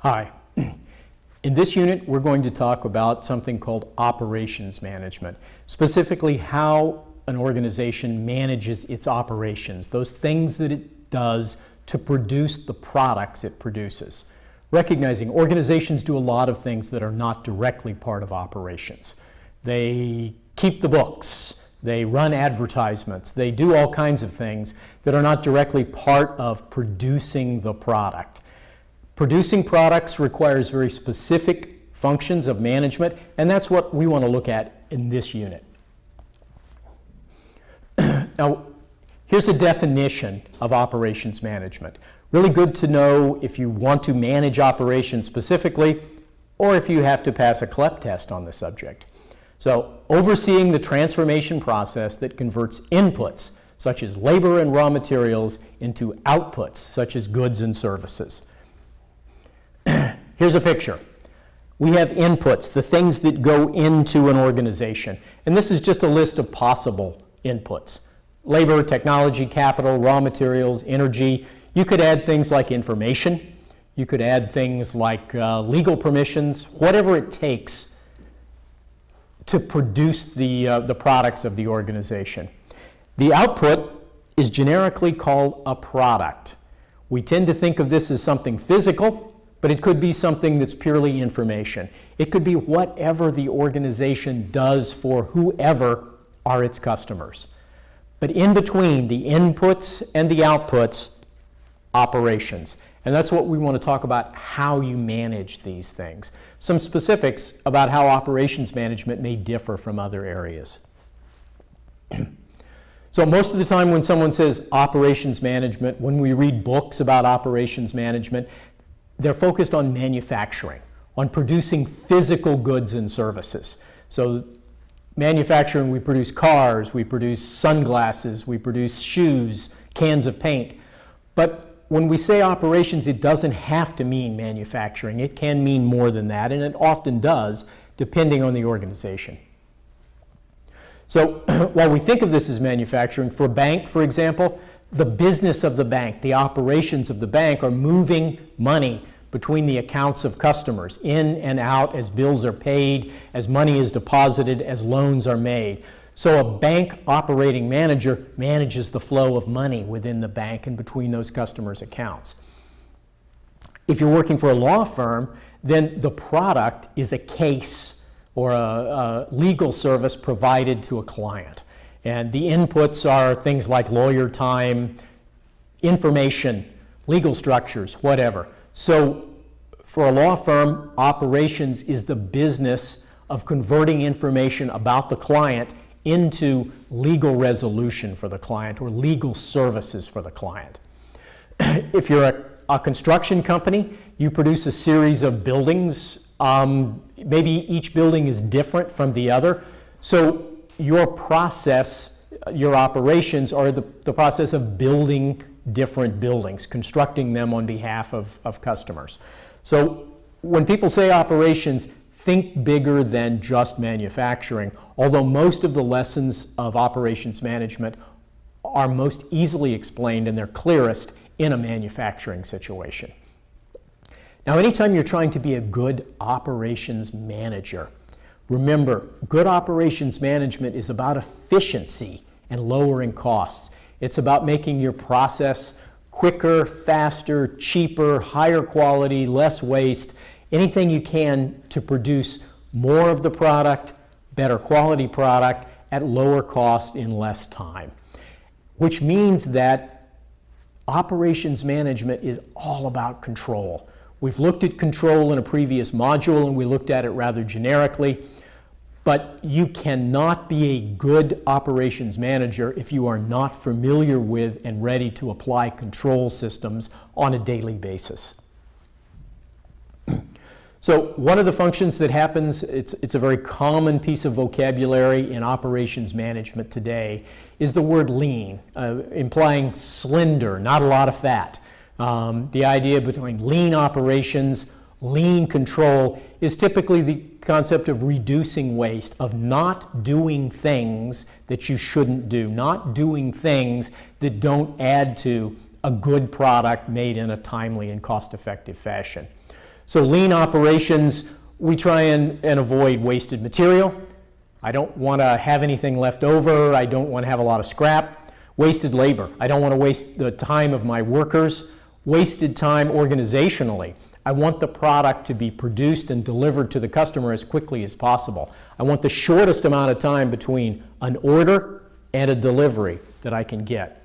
Hi. In this unit, we're going to talk about something called operations management, specifically how an organization manages its operations, those things that it does to produce the products it produces. Recognizing organizations do a lot of things that are not directly part of operations. They keep the books, they run advertisements, they do all kinds of things that are not directly part of producing the product. Producing products requires very specific functions of management, and that's what we want to look at in this unit. Now, here's a definition of operations management. Really good to know if you want to manage operations specifically, or if you have to pass a CLEP test on the subject. So, overseeing the transformation process that converts inputs, such as labor and raw materials, into outputs, such as goods and services. Here's a picture. We have inputs, the things that go into an organization. And this is just a list of possible inputs. Labor, technology, capital, raw materials, energy. You could add things like information. You could add things like legal permissions, whatever it takes to produce the products of the organization. The output is generically called a product. We tend to think of this as something physical, but it could be something that's purely information. It could be whatever the organization does for whoever are its customers. But in between the inputs and the outputs, operations. And that's what we want to talk about, how you manage these things. Some specifics about how operations management may differ from other areas. So most of the time when someone says operations management, when we read books about operations management, they're focused on manufacturing, on producing physical goods and services. So manufacturing, we produce cars, we produce sunglasses, we produce shoes, cans of paint. But when we say operations, it doesn't have to mean manufacturing. It can mean more than that, and it often does, depending on the organization. So while we think of this as manufacturing, for a bank, for example, the business of the bank, the operations of the bank are moving money between the accounts of customers, in and out, as bills are paid, as money is deposited, as loans are made. So a bank operating manager manages the flow of money within the bank and between those customers' accounts. If you're working for a law firm, then the product is a case or a legal service provided to a client. And the inputs are things like lawyer time, information, legal structures, whatever. So for a law firm, operations is the business of converting information about the client into legal resolution for the client or legal services for the client. If you're a construction company, you produce a series of buildings. Maybe each building is different from the other. So your process, your operations are the process of building different buildings, constructing them on behalf of customers. So when people say operations, think bigger than just manufacturing, although most of the lessons of operations management are most easily explained and they're clearest in a manufacturing situation. Now, anytime you're trying to be a good operations manager, remember, good operations management is about efficiency and lowering costs. It's about making your process quicker, faster, cheaper, higher quality, less waste, anything you can to produce more of the product, better quality product at lower cost in less time. Which means that operations management is all about control. We've looked at control in a previous module and we looked at it rather generically. But you cannot be a good operations manager if you are not familiar with and ready to apply control systems on a daily basis. So one of the functions that happens, it's a very common piece of vocabulary in operations management today, is the word lean, implying slender, not a lot of fat. The idea between lean operations, lean control is typically the concept of reducing waste, of not doing things that you shouldn't do, not doing things that don't add to a good product made in a timely and cost-effective fashion. So lean operations, we try and avoid wasted material. I don't want to have anything left over. I don't want to have a lot of scrap. Wasted labor. I don't want to waste the time of my workers. Wasted time organizationally. I want the product to be produced and delivered to the customer as quickly as possible. I want the shortest amount of time between an order and a delivery that I can get.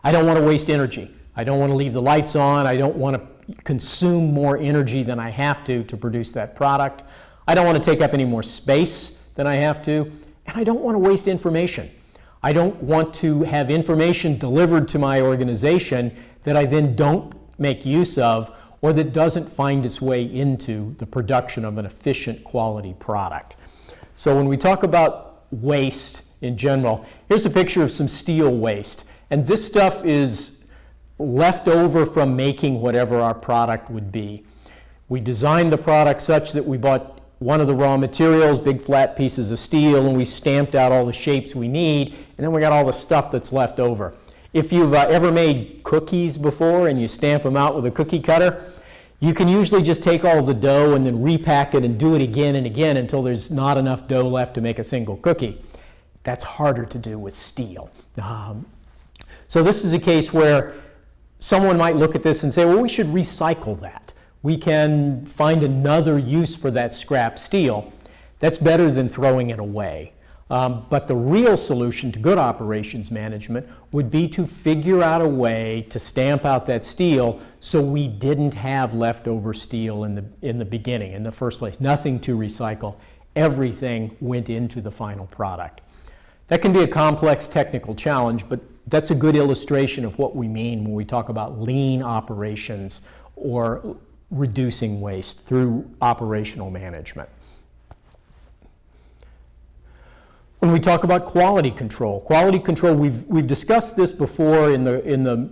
I don't want to waste energy. I don't want to leave the lights on. I don't want to consume more energy than I have to produce that product. I don't want to take up any more space than I have to, and I don't want to waste information. I don't want to have information delivered to my organization that I then don't make use of or that doesn't find its way into the production of an efficient quality product. So when we talk about waste in general, here's a picture of some steel waste. And this stuff is left over from making whatever our product would be. We designed the product such that we bought one of the raw materials, big flat pieces of steel, and we stamped out all the shapes we need, and then we got all the stuff that's left over. If you've ever made cookies before and you stamp them out with a cookie cutter, you can usually just take all the dough and then repack it and do it again and again until there's not enough dough left to make a single cookie. That's harder to do with steel. So this is a case where someone might look at this and say, well, we should recycle that. We can find another use for that scrap steel. That's better than throwing it away. But the real solution to good operations management would be to figure out a way to stamp out that steel so we didn't have leftover steel in the beginning, in the first place. Nothing to recycle. Everything went into the final product. That can be a complex technical challenge, but that's a good illustration of what we mean when we talk about lean operations or reducing waste through operational management. When we talk about quality control, we've discussed this before in the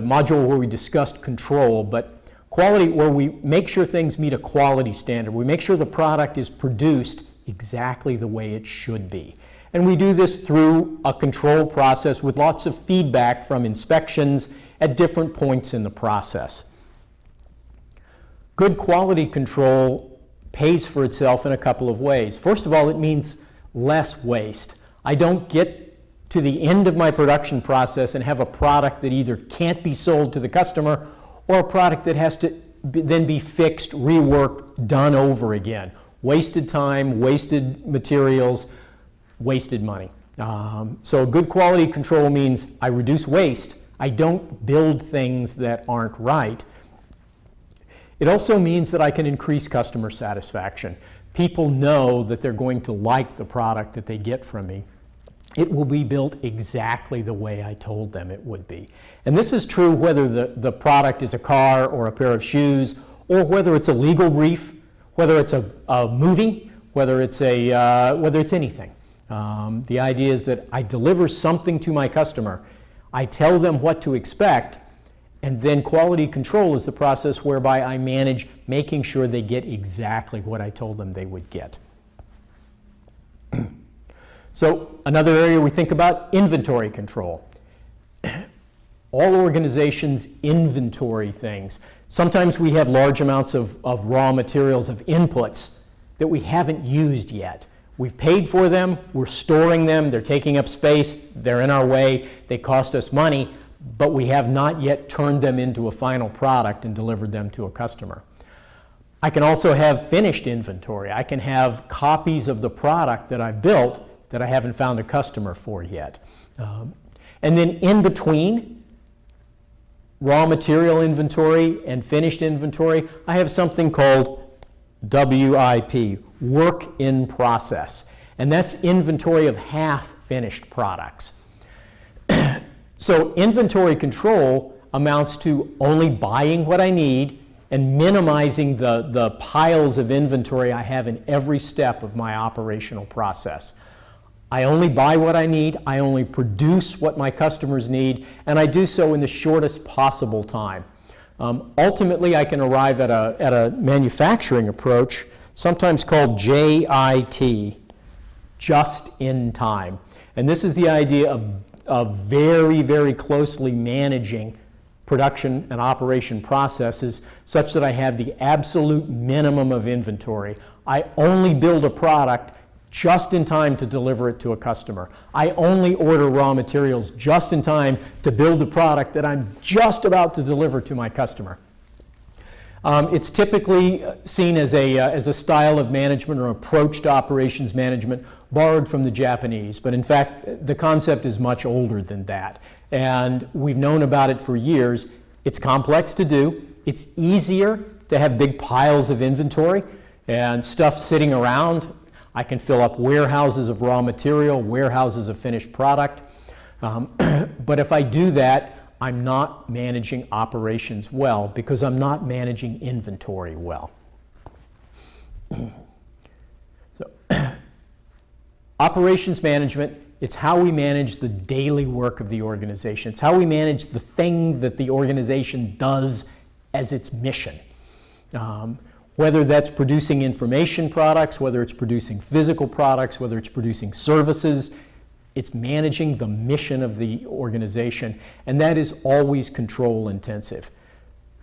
module where we discussed control, but quality, where we make sure things meet a quality standard. We make sure the product is produced exactly the way it should be. And we do this through a control process with lots of feedback from inspections at different points in the process. Good quality control pays for itself in a couple of ways. First of all, it means less waste. I don't get to the end of my production process and have a product that either can't be sold to the customer or a product that has to then be fixed, reworked, done over again. Wasted time, wasted materials, wasted money. So good quality control means I reduce waste. I don't build things that aren't right. It also means that I can increase customer satisfaction. People know that they're going to like the product that they get from me. It will be built exactly the way I told them it would be. And this is true whether the product is a car or a pair of shoes, or whether it's a legal brief, whether it's a movie, whether it's anything. The idea is that I deliver something to my customer. I tell them what to expect, and then quality control is the process whereby I manage making sure they get exactly what I told them they would get. So another area we think about, inventory control. All organizations inventory things. Sometimes we have large amounts of raw materials, of inputs that we haven't used yet. We've paid for them, we're storing them, they're taking up space, they're in our way, they cost us money, but we have not yet turned them into a final product and delivered them to a customer. I can also have finished inventory. I can have copies of the product that I've built that I haven't found a customer for yet. And then in between raw material inventory and finished inventory, I have something called WIP, work in process. And that's inventory of half-finished products. So inventory control amounts to only buying what I need and minimizing the piles of inventory I have in every step of my operational process. I only buy what I need, I only produce what my customers need, and I do so in the shortest possible time. Ultimately, I can arrive at a manufacturing approach, sometimes called JIT, just in time. And this is the idea of very, very closely managing production and operation processes such that I have the absolute minimum of inventory. I only build a product just in time to deliver it to a customer. I only order raw materials just in time to build a product that I'm just about to deliver to my customer. It's typically seen as a style of management or approach to operations management borrowed from the Japanese, but in fact the concept is much older than that, and we've known about it for years. It's complex to do. It's easier to have big piles of inventory and stuff sitting around. I can fill up warehouses of raw material, warehouses of finished product, but if I do that, I'm not managing operations well because I'm not managing inventory well. So, operations management, it's how we manage the daily work of the organization. It's how we manage the thing that the organization does as its mission. Whether that's producing information products, whether it's producing physical products, whether it's producing services, it's managing the mission of the organization, and that is always control intensive.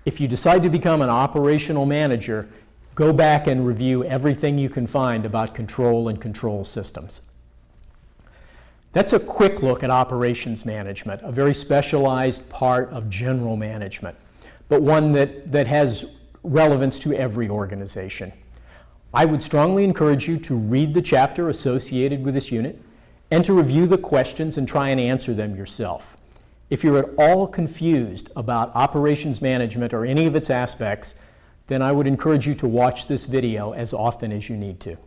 If you decide to become an operational manager, go back and review everything you can find about control and control systems. That's a quick look at operations management, a very specialized part of general management, but one that has relevance to every organization. I would strongly encourage you to read the chapter associated with this unit and to review the questions and try and answer them yourself. If you're at all confused about operations management or any of its aspects, then I would encourage you to watch this video as often as you need to.